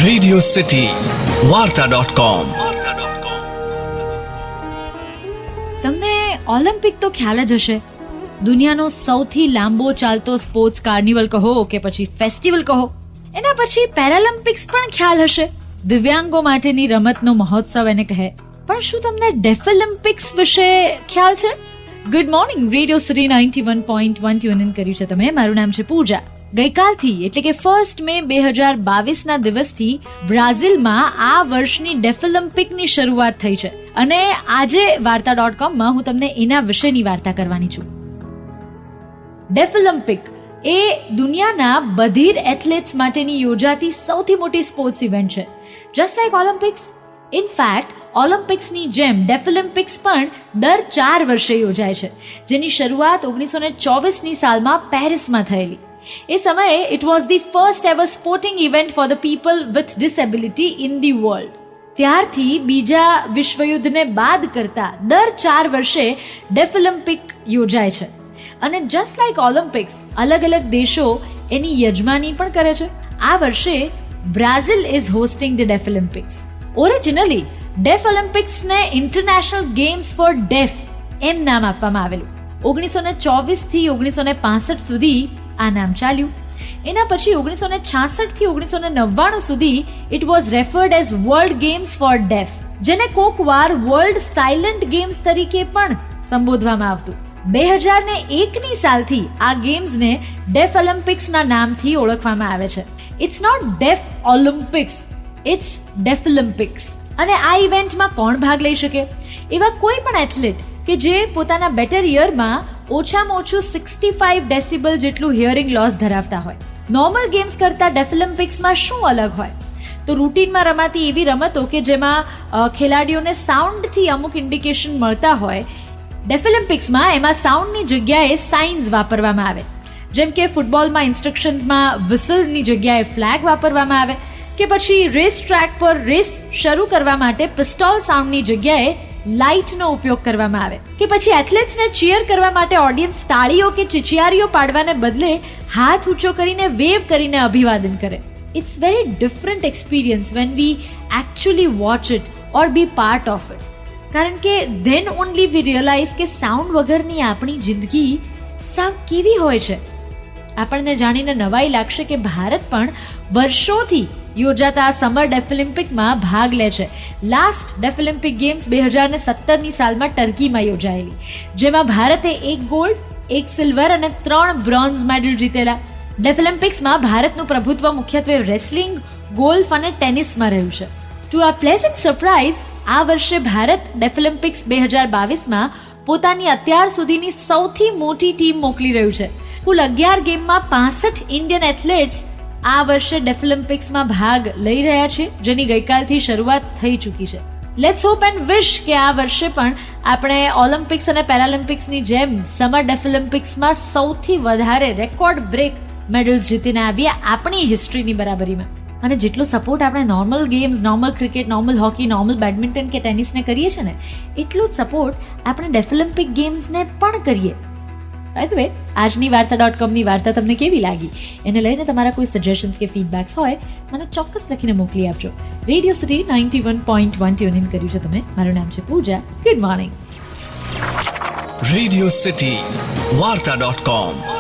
Radio City વાર્તા.com. તમને Olympic તો ખ્યાલ જ હશે, દુનિયાનો સૌથી લાંબો ચાલતો સ્પોર્ટ્સ કાર્નિવલ કહો કે પછી ફેસ્ટિવલ કહો. એના પછી પેરાલિમ્પિક્સ પણ ખ્યાલ હશે, દિવ્યાંગો માટેની રમતનો મહોત્સવ એને કહે. પણ શું તમને ડેફલિમ્પિક્સ વિશે ખ્યાલ છે? Good morning, Radio city 91.1 tune in કર્યું છે તમે. મારું નામ છે પૂજા. ગઈકાલથી એટલે કે 1 મે 2022 દિવસથી બ્રાઝિલમાં આ વર્ષની ડેફલિમ્પિકની શરૂઆત થઈ છે અને આજે વાર્તા.com હું તમને એના વિશેની વાર્તા કરવાની છું. ડેફલિમ્પિક એ દુનિયાના બધીર એથ્લેટ્સ માટેની યોજાતી સૌથી મોટી સ્પોર્ટ્સ ઇવેન્ટ છે. Just like Olympics. ઇનફેક્ટ ઓલિમ્પિક્સની જેમ ડેફલિમ્પિક્સ પણ દર 4 વર્ષે યોજાય છે, જેની શરૂઆત 1924ની સાલમાં પેરિસમાં થયેલી. એ સમયે it was the first ever sporting event for the people with disability in the world. ત્યારથી બીજા વિશ્વયુદ્ધને બાદ કરતા દર 4 વર્ષે ડેફલિમ્પિક યોજાય છે અને જસ્ટ લાઈક ઓલિમ્પિક્સ અલગ અલગ દેશો એની યજમાની પણ કરે છે. આ વર્ષે Brazil is hosting the Deaflympics. Originally ડેફલિમ્પિક્સને ઇન્ટરનેશનલ ગેમ્સ ફોર ડેફ એમ નામ આપવામાં આવેલું. 1924 થી 1965 સુધી આ નામ ચાલ્યું. એના પછી 1966 થી 1999 સુધી it was referred as World Games for Deaf, જેને કોક વાર વર્લ્ડ સાયલન્ટ ગેમ્સ તરીકે પણ સંબોધવામાં આવતું. 2001ની સાલથી આ ગેમ્સને ડેફ ઓલિમ્પિક્સના નામથી ઓળખવામાં આવે છે. It's not Deaf Olympics, it's Deaflympics. અને આ ઇવેન્ટમાં કોણ ભાગ લઈ શકે? એવા કોઈ પણ એથ્લેટ કે જે પોતાના બેટર યરમાં ઓછામાં ઓછું 65 ડેસિબલ જેટલું હિયરિંગ લોસ ધરાવતા હોય. નોર્મલ ગેમ્સ કરતા ડેફલિમ્પિક્સમાં શું અલગ હોય? તો રૂટીનમાં રમાતી એવી રમતો કે જેમાં ખેલાડીઓને સાઉન્ડથી અમુક ઇન્ડિકેશન મળતા હોય, ડેફલિમ્પિક્સમાં એમાં સાઉન્ડની જગ્યાએ સાઇન્સ વાપરવામાં આવે. જેમ કે ફૂટબોલમાં ઇન્સ્ટ્રક્શન્સમાં વિસલની જગ્યાએ ફ્લેગ વાપરવામાં આવે, કે પછી રેસ ટ્રેક પર રેસ શરૂ કરવા માટે પિસ્ટોલ સાઉન્ડની જગ્યાએ લાઇટનો ઉપયોગ કરવામાં આવે, કે પછી એથ્લેટ્સને ચીયર કરવા માટે ઓડિયન્સ તાળીઓ કે ચિચિયારીઓ પાડવાને બદલે હાથ ઊંચો કરીને વેવ કરીને અભિવાદન કરે. It's very different experience when we actually watch it or be part of it. કારણ કે ધેન ઓનલી વી રિયલાઇઝ કે સાઉન્ડ વગરની આપણી જિંદગી સાવ કેવી હોય છે. આપણને જાણીને નવાઈ લાગશે કે ભારત પણ વર્ષોથી યોજાતા સમર ડેફલિમ્પિકમાં ભાગ લે છે. લાસ્ટ ડેફલિમ્પિક ગેમ્સ 2017ની સાલમાં ટર્કીમાં યોજાયેલી, જેમાં ભારતે 1 ગોલ્ડ, 1 સિલ્વર અને 3 બ્રોન્ઝ મેડલ જીતેલા. ડેફલિમ્પિક્સમાં ભારતનું પ્રભુત્વ મુખ્યત્વે રેસલિંગ, ગોલ્ફ અને ટેનિસમાં રહ્યું છે. ટુ આર પ્લેઝન્ટ સરપ્રાઇઝ, આ વર્ષે ભારત ડેફલિમ્પિક્સ 2022માં પોતાની અત્યાર સુધીની સૌથી મોટી ટીમ મોકલી રહ્યું છે. કુલ 11 ગેમમાં 65 ઇન્ડિયન એથ્લેટ્સ આ વર્ષે ડેફલિમ્પિક્સમાં ભાગ લઈ રહ્યા છે, જેની ગઈકાલથી શરૂઆત થઈ ચૂકી છે. લેટ્સ હોપ એન્ડ વિશ કે આ વર્ષે પણ આપણે ઓલિમ્પિક્સ અને પેરાલિમ્પિક્સની જેમ સમર ડેફલિમ્પિક્સમાં સૌથી વધારે રેકોર્ડ બ્રેક મેડલ્સ જીતીને આવીએ આપણી હિસ્ટ્રીની બરાબરીમાં. અને જેટલો સપોર્ટ આપણે normal games, normal cricket, normal hockey, normal badminton કે ટેનિસને કરીએ છીએ ને, એટલો જ સપોર્ટ આપણે ડેફલિમ્પિક ગેમ્સને પણ કરીએ. બાય ધ વે, આજની વાર્તા.comની વાર્તા તમને કેવી લાગી એને લઈને તમારા કોઈ સજેશન્સ કે ફીડબેક્સ હોય મને ચોક્કસ લખીને મોકલી આપજો. રેડિયો સિટી 91.1 ટ્યુન ઇન કર્યું છે તમે. મારું નામ છે Pooja. Good morning. Radio City વાર્તા.com.